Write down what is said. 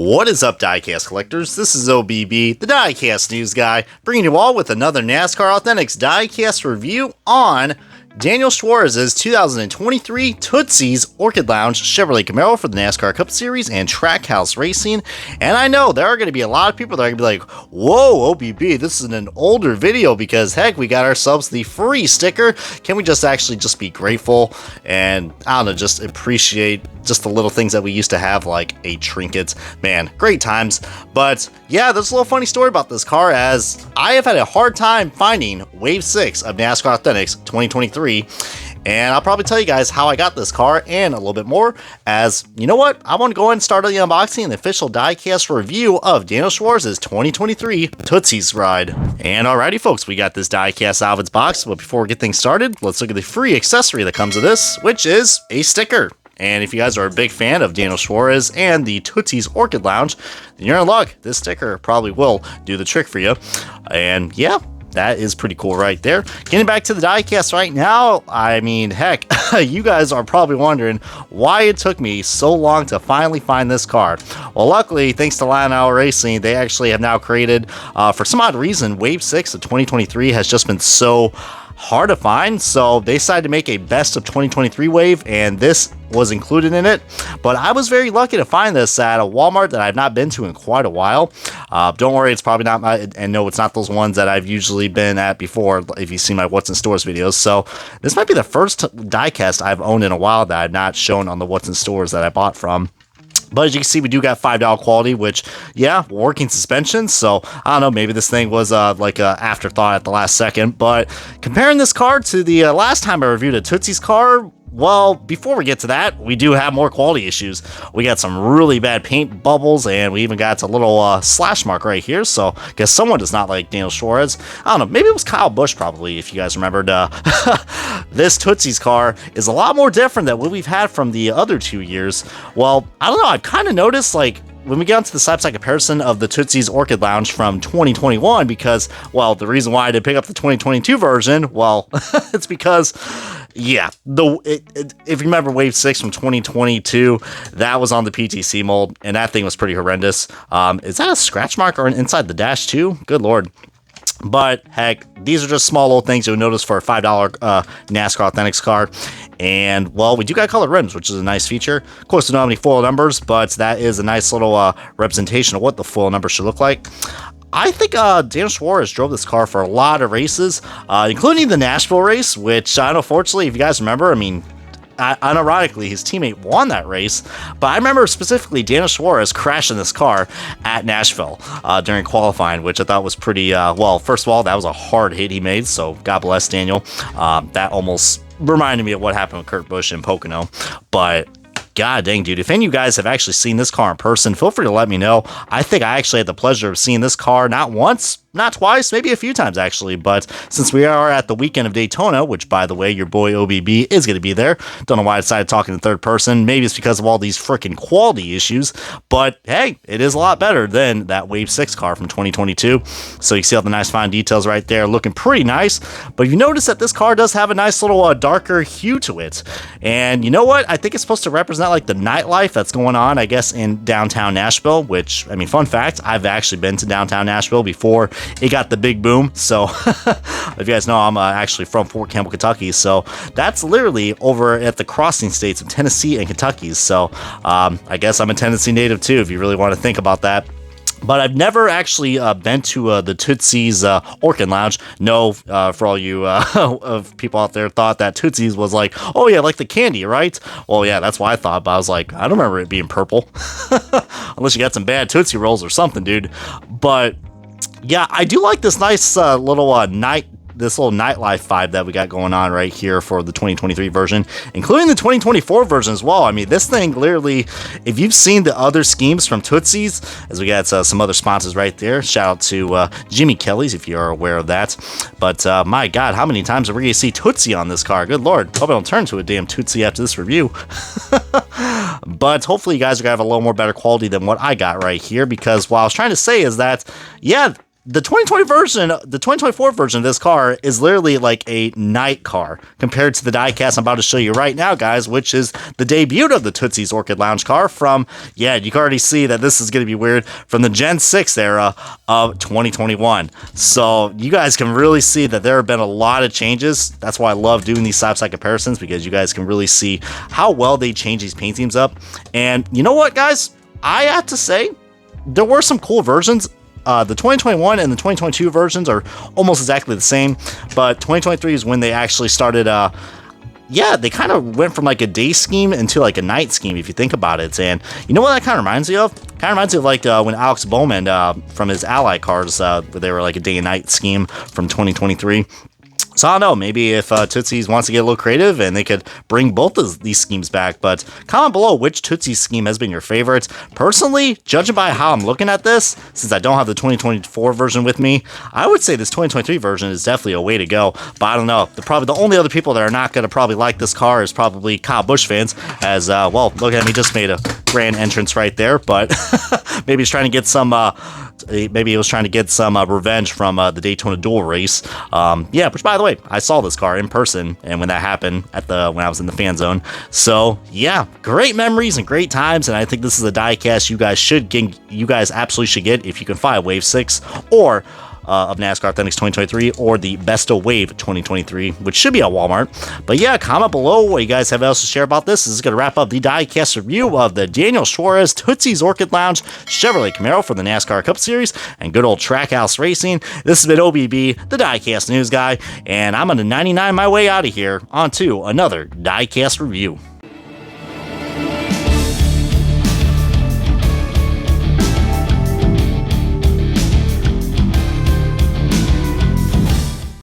What is up, diecast collectors? This is OBB, the diecast news guy, bringing you all with another NASCAR Authentics diecast review on Daniel Suarez's 2023 Tootsies Orchid Lounge Chevrolet Camaro for the NASCAR Cup Series and Trackhouse Racing. And I know there are going to be a lot of people that are going to be like, whoa, OBB, this is an older video because, heck, we got ourselves the free sticker. Can we just actually just be grateful and, I don't know, just appreciate just the little things that we used to have, like a trinket? Man, great times. But yeah, there's a little funny story about this car, as I have had a hard time finding Wave 6 of NASCAR Authentics 2023. And I'll probably tell you guys how I got this car and a little bit more, as you know what, I want to go ahead and start the unboxing and the official diecast review of Daniel Suarez's 2023 Tootsies ride. And alrighty folks, we got this diecast out of its box, but before we get things started, let's look at the free accessory that comes with this, which is a sticker. And if you guys are a big fan of Daniel Suarez and the Tootsies Orchid Lounge, then you're in luck. This sticker probably will do the trick for you. And yeah, that is pretty cool right there. Getting back to the diecast right now, I mean, heck, you guys are probably wondering why it took me so long to finally find this car. Well, luckily, thanks to Lionel Racing, they actually have now created, for some odd reason, Wave 6 of 2023 has just been so hard to find, so they decided to make a best of 2023 wave, and this was included in it. But I was very lucky to find this at a Walmart that I've not been to in quite a while. Don't worry, it's probably not my, and no, it's not those ones that I've usually been at before if you see my What's in Stores videos. So this might be the first diecast I've owned in a while that I've not shown on the What's in Stores that I bought from. But as you can see, we do got $5 quality, which, yeah, working suspension. So, I don't know, maybe this thing was like an afterthought at the last second. But comparing this car to the last time I reviewed a Tootsie's car, well, before we get to that, we do have more quality issues. We got some really bad paint bubbles, and we even got a little slash mark right here. So, I guess someone does not like Daniel Suarez. I don't know, maybe it was Kyle Busch probably, if you guys remembered. This Tootsie's car is a lot more different than what we've had from the other 2 years. Well, I don't know, I've kind of noticed, like, when we get onto the side-by-side comparison of the Tootsie's Orchid Lounge from 2021, because, well, the reason why I did pick up the 2022 version, well, it's because, yeah, if you remember Wave 6 from 2022, that was on the PTC mold, and that thing was pretty horrendous. Is that a scratch mark or inside the dash too? Good lord. But heck, these are just small little things you'll notice for a $5 NASCAR Authentics car. And well, we do got colored rims, which is a nice feature. Of course, we don't have any foil numbers, but that is a nice little representation of what the foil number should look like. I think Daniel Suarez drove this car for a lot of races, including the Nashville race, which I know, fortunately, if you guys remember, I mean, unironically, his teammate won that race, but I remember specifically Daniel Suarez crashing this car at Nashville during qualifying, which I thought was pretty, well, first of all, that was a hard hit he made, so God bless Daniel. That almost reminded me of what happened with Kurt Busch in Pocono, but God dang, dude, if any of you guys have actually seen this car in person, feel free to let me know. I think I actually had the pleasure of seeing this car not once, not twice, maybe a few times actually, but since we are at the weekend of Daytona, which by the way, your boy OBB is going to be there. Don't know why I decided talking in third person. Maybe it's because of all these freaking quality issues, but hey, it is a lot better than that Wave 6 car from 2022. So you see all the nice fine details right there, looking pretty nice. But you notice that this car does have a nice little darker hue to it. And you know what? I think it's supposed to represent like the nightlife that's going on, I guess, in downtown Nashville, which, I mean, fun fact, I've actually been to downtown Nashville before it got the big boom. So if you guys know, I'm actually from Fort Campbell, Kentucky, so that's literally over at the crossing states of Tennessee and Kentucky. So I guess I'm a Tennessee native too, if you really want to think about that. But I've never actually been to the Tootsie's Orchid Lounge. No, for all you of people out there thought that Tootsie's was like, oh yeah, like the candy, right? Well, yeah, that's what I thought, but I was like, I don't remember it being purple. Unless you got some bad Tootsie Rolls or something, dude. But yeah, I do like this nice little nightlife vibe that we got going on right here for the 2023 version, including the 2024 version as well. I mean, this thing literally, if you've seen the other schemes from Tootsie's, as we got some other sponsors right there, shout out to Jimmy Kelly's if you're aware of that. But my God, how many times are we going to see Tootsie on this car? Good Lord, hope I don't turn into a damn Tootsie after this review. But hopefully you guys are going to have a little more better quality than what I got right here, because what I was trying to say is that, yeah, the 2024 version of this car is literally like a night car compared to the diecast I'm about to show you right now, guys, which is the debut of the Tootsie's Orchid Lounge car from, yeah, you can already see that this is going to be weird, from the Gen 6 era of 2021. So you guys can really see that there have been a lot of changes. That's why I love doing these side-by-side comparisons, because you guys can really see how well they change these paint schemes up. And you know what, guys? I have to say, there were some cool versions. The 2021 and the 2022 versions are almost exactly the same, but 2023 is when they actually started, yeah, they kind of went from like a day scheme into like a night scheme, if you think about it. And you know what that kind of reminds me of? Kind of reminds me of like when Alex Bowman, from his Ally cars, they were like a day and night scheme from 2023. So I don't know, maybe if Tootsies wants to get a little creative and they could bring both of these schemes back. But comment below which Tootsie scheme has been your favorite. Personally, judging by how I'm looking at this, since I don't have the 2024 version with me, I would say this 2023 version is definitely a way to go. But I don't know, probably the only other people that are not going to probably like this car is probably Kyle Busch fans, as, well, look at him, he just made a grand entrance right there. But maybe he's trying to get some, revenge from the Daytona Duel race. Yeah, which by the way, I saw this car in person, and when that happened when I was in the fan zone. So yeah, great memories and great times, and I think this is a diecast you guys absolutely should get if you can find Wave 6 or of NASCAR Authentics 2023 or the Best of Wave 2023, which should be at Walmart. But yeah, comment below what you guys have else to share about this. This is going to wrap up the diecast review of the Daniel Suarez Tootsie's Orchid Lounge Chevrolet Camaro for the NASCAR Cup Series and good old Trackhouse Racing. This has been OBB, the diecast news guy, and I'm going to 99 my way out of here onto another diecast review.